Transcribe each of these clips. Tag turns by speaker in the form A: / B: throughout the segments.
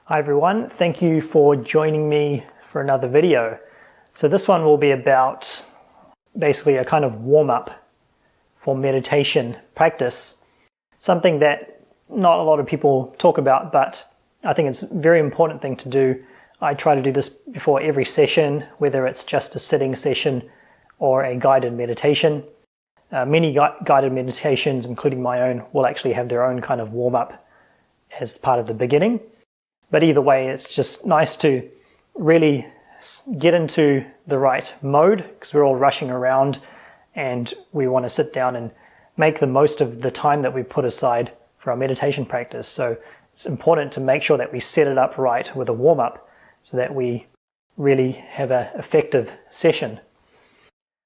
A: Hi everyone, thank you for joining me for another video. So this one will be about basically a kind of warm-up for meditation practice. Something that not a lot of people talk about, but I think it's a very important thing to do. I try to do this before every session, whether it's just a sitting session or a guided meditation. Many guided meditations, including my own, will actually have their own kind of warm-up as part of the beginning. But either way, it's just nice to really get into the right mode because we're all rushing around and we want to sit down and make the most of the time that we put aside for our meditation practice. So it's important to make sure that we set it up right with a warm-up so that we really have an effective session.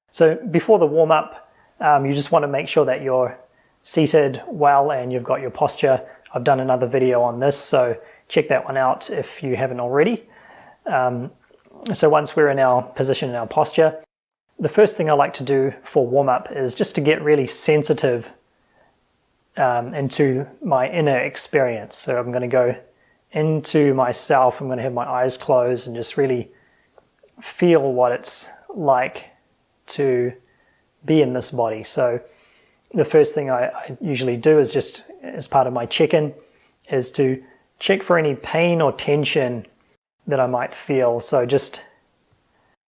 A: So before the warm-up, you just want to make sure that you're seated well and you've got your posture. I've done another video on this, so check that one out if you haven't already. So once we're in our position, in our posture, the first thing I like to do for warm-up is just to get really sensitive into my inner experience. So I'm going to go into myself, I'm going to have my eyes closed and just really feel what it's like to be in this body. So the first thing I usually do is just as part of my check-in is to check for any pain or tension that I might feel. So just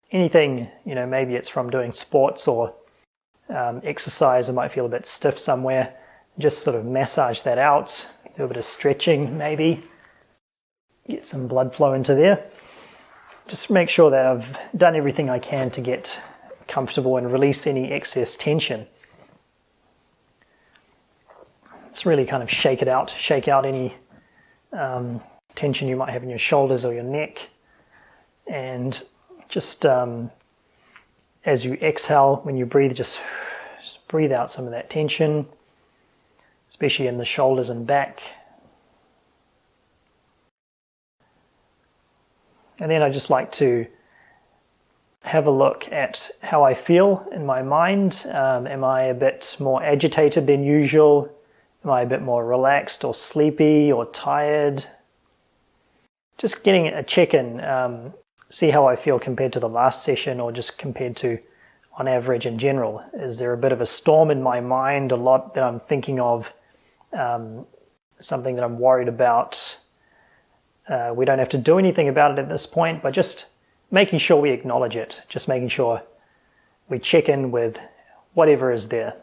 A: anything, maybe it's from doing sports or exercise, I might feel a bit stiff somewhere. Just sort of massage that out, do a bit of stretching maybe, get some blood flow into there. Just make sure that I've done everything I can to get comfortable and release any excess tension. Just really kind of shake out any tension you might have in your shoulders or your neck, and just as you exhale, when you breathe, just breathe out some of that tension, especially in the shoulders and back. And then I just like to have a look at how I feel in my mind. Am I a bit more agitated than usual? Am I a bit more relaxed or sleepy or tired? Just getting a check-in, see how I feel compared to the last session or just compared to on average in general. Is there a bit of a storm in my mind, a lot that I'm thinking of, something that I'm worried about? We don't have to do anything about it at this point, but just making sure we acknowledge it, just making sure we check in with whatever is there.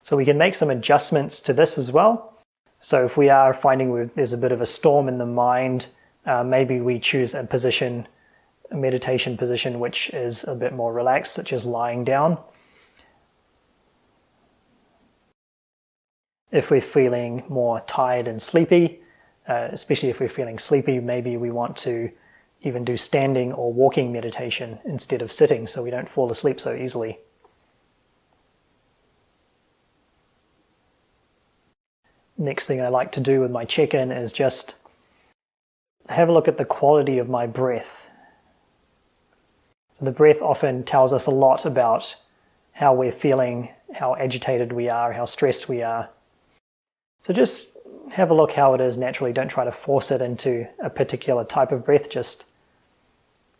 A: So we can make some adjustments to this as well. So if we are finding there's a bit of a storm in the mind, maybe we choose a meditation position which is a bit more relaxed, such as lying down. If we're feeling more tired and sleepy, especially if we're feeling sleepy, maybe we want to even do standing or walking meditation instead of sitting so we don't fall asleep so easily. Next thing I like to do with my check-in is just have a look at the quality of my breath. So the breath often tells us a lot about how we're feeling, how agitated we are, how stressed we are. So just have a look how it is naturally. Don't try to force it into a particular type of breath. Just,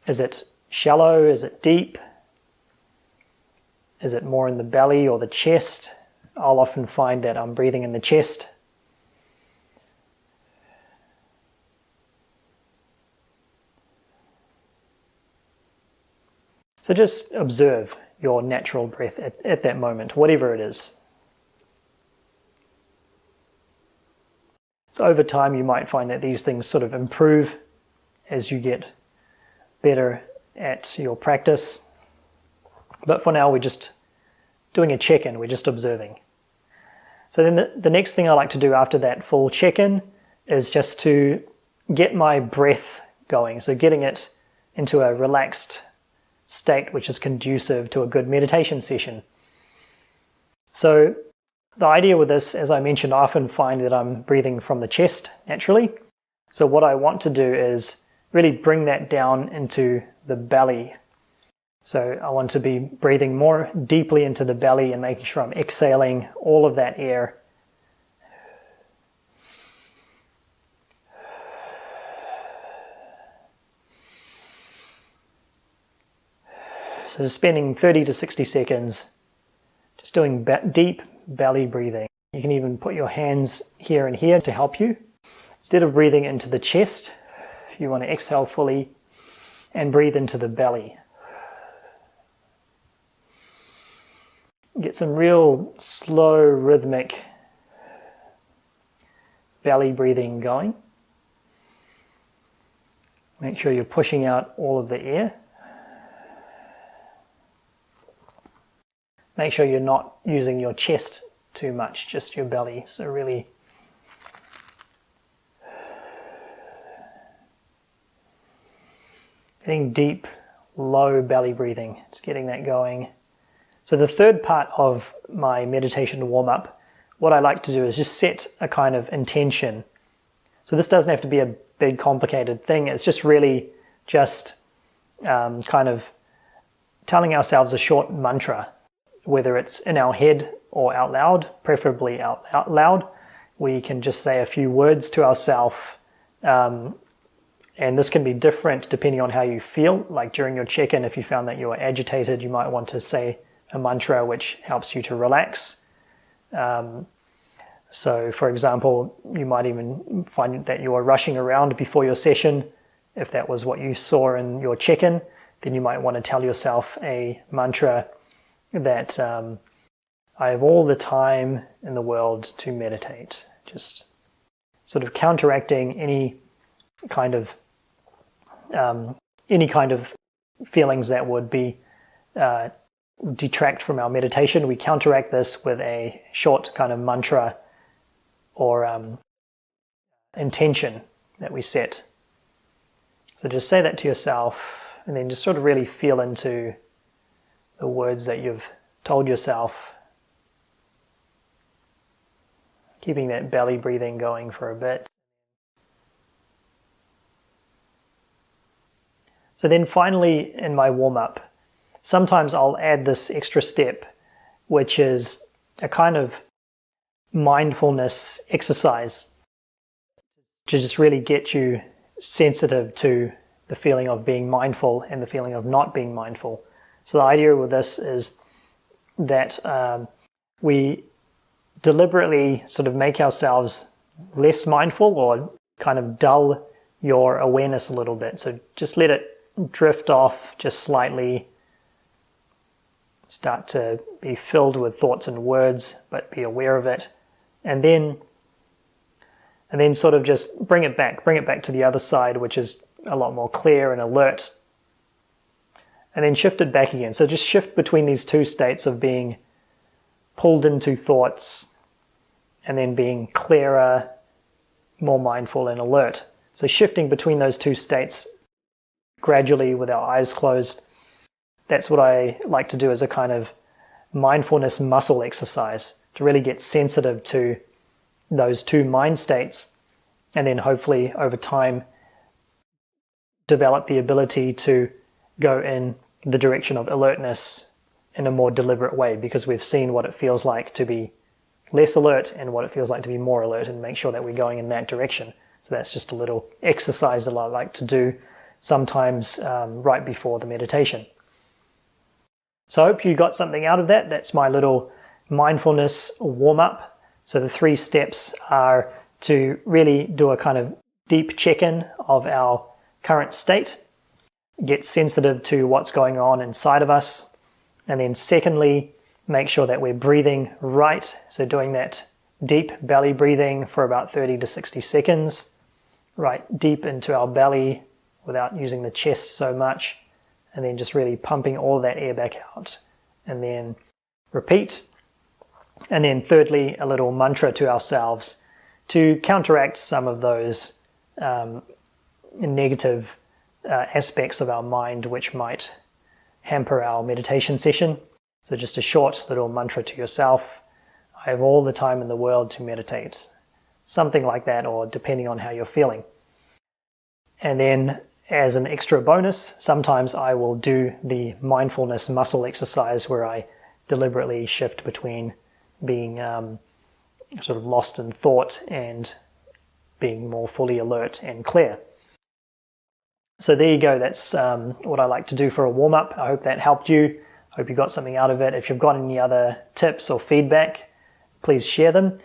A: is it shallow? Is it deep? Is it more in the belly or the chest? I'll often find that I'm breathing in the chest. So just observe your natural breath at that moment, whatever it is. So over time you might find that these things sort of improve as you get better at your practice. But for now we're just doing a check-in, we're just observing. So then the next thing I like to do after that full check-in is just to get my breath going. So getting it into a relaxed state which is conducive to a good meditation session. So the idea with this, as I mentioned, I often find that I'm breathing from the chest naturally. So what I want to do is really bring that down into the belly. So I want to be breathing more deeply into the belly and making sure I'm exhaling all of that air So just spending 30 to 60 seconds just doing deep belly breathing. You can even put your hands here and here to help you. Instead of breathing into the chest, you want to exhale fully and breathe into the belly. Get some real slow, rhythmic belly breathing going. Make sure you're pushing out all of the air. Make sure you're not using your chest too much, just your belly. So really getting deep, low belly breathing. It's getting that going. So the third part of my meditation warm-up, what I like to do is just set a kind of intention. So this doesn't have to be a big complicated thing. It's just really just kind of telling ourselves a short mantra, whether it's in our head or out loud, preferably out loud. We can just say a few words to ourselves, and this can be different depending on how you feel. Like during your check-in, if you found that you were agitated, you might want to say a mantra which helps you to relax. So for example, you might even find that you are rushing around before your session. If that was what you saw in your check-in, then you might want to tell yourself a mantra that I have all the time in the world to meditate. Just sort of counteracting any kind of feelings that would be detract from our meditation. We counteract this with a short kind of mantra or intention that we set. So just say that to yourself and then just sort of really feel into the words that you've told yourself. Keeping that belly breathing going for a bit. So then finally in my warm-up, sometimes I'll add this extra step, which is a kind of mindfulness exercise to just really get you sensitive to the feeling of being mindful and the feeling of not being mindful. So the idea with this is that we deliberately sort of make ourselves less mindful or kind of dull your awareness a little bit. So just let it drift off just slightly. Start to be filled with thoughts and words, but be aware of it. And then sort of just bring it back to the other side, which is a lot more clear and alert. And then shift it back again. So just shift between these two states of being pulled into thoughts and then being clearer, more mindful and alert. So shifting between those two states gradually with our eyes closed. That's what I like to do as a kind of mindfulness muscle exercise to really get sensitive to those two mind states and then hopefully over time develop the ability to go in the direction of alertness in a more deliberate way, because we've seen what it feels like to be less alert and what it feels like to be more alert, and make sure that we're going in that direction. So that's just a little exercise that I like to do sometimes right before the meditation. So I hope you got something out of that. That's my little mindfulness warm-up. So the 3 steps are to really do a kind of deep check-in of our current state, get sensitive to what's going on inside of us, and then secondly, make sure that we're breathing right. So doing that deep belly breathing for about 30 to 60 seconds, right deep into our belly without using the chest so much, and then just really pumping all that air back out. And then repeat. And then thirdly, a little mantra to ourselves to counteract some of those negative aspects of our mind which might hamper our meditation session. So just a short little mantra to yourself. I have all the time in the world to meditate. Something like that, or depending on how you're feeling. And then as an extra bonus, sometimes I will do the mindfulness muscle exercise where I deliberately shift between being sort of lost in thought and being more fully alert and clear. So there you go. That's what I like to do for a warm-up. I hope that helped you. I hope you got something out of it. If you've got any other tips or feedback, please share them.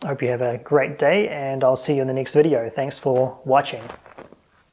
A: I hope you have a great day, and I'll see you in the next video. Thanks for watching.